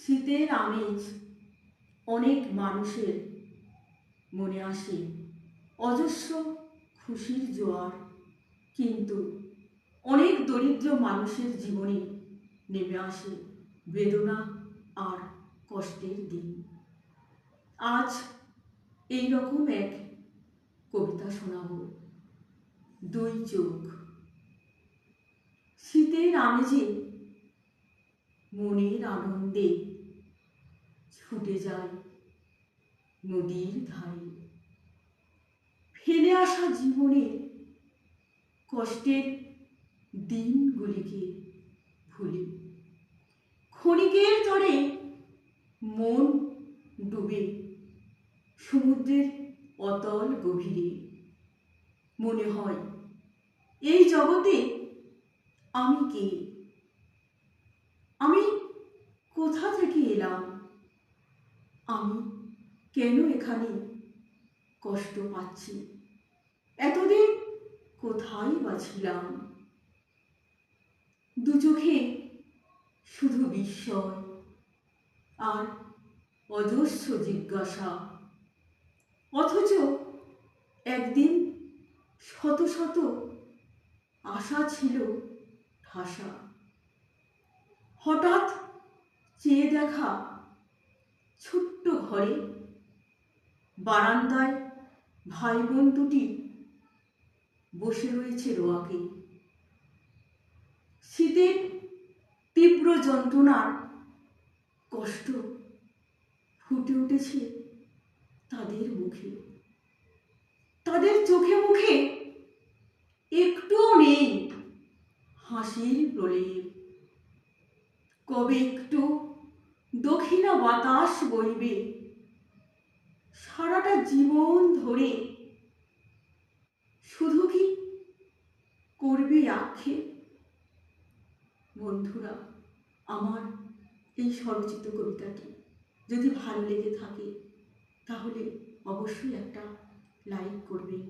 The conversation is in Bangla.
শীতের আমেজ অনেক মানুষের মনে আসে অজস্র খুশির জোয়ার, কিন্তু অনেক দরিদ্র মানুষের জীবনে নেমে আসে বেদনা আর কষ্টের দিন। আজ এই রকম এক কবিতা শোনাব, দুই চোখ। শীতের আমেজে মনের আনন্দে ছুটে যায় নদীর ধারে, ফেলে আসা জীবনের কষ্টের দিনগুলিকে ভুলে ক্ষণিকের তরে মন ডুবে সমুদ্রের অতল গভীরে। মনে হয় এই জগতে আমি কে, আমি কোথা থেকে এলাম, আমি কেন এখানে কষ্ট পাচ্ছি, এতদিন কোথায় বা ছিলাম। দু চোখে শুধু বিস্ময় আর অজস্র জিজ্ঞাসা, অথচ একদিন শত শত আশা ছিল ঠাসা। হঠাৎ চেয়ে দেখা ছোট্ট ঘরে, বারান্দায় ভাই বোন দুটি বসে রয়েছে রোয়াকে। শীতের তীব্র যন্ত্রণার কষ্ট ফুটে উঠেছে তাদের মুখে, তাদের চোখে মুখে একটুও নেই হাসির প্রলেপ। কবে একটু দক্ষিণা বাতাস বইবে সারাটা জীবন ধরে, শুধু কি করবে আক্ষেপ। বন্ধুরা, আমার এই স্বরচিত কবিতাটি যদি ভালো লেগে থাকে তাহলে অবশ্যই একটা লাইক করবেন।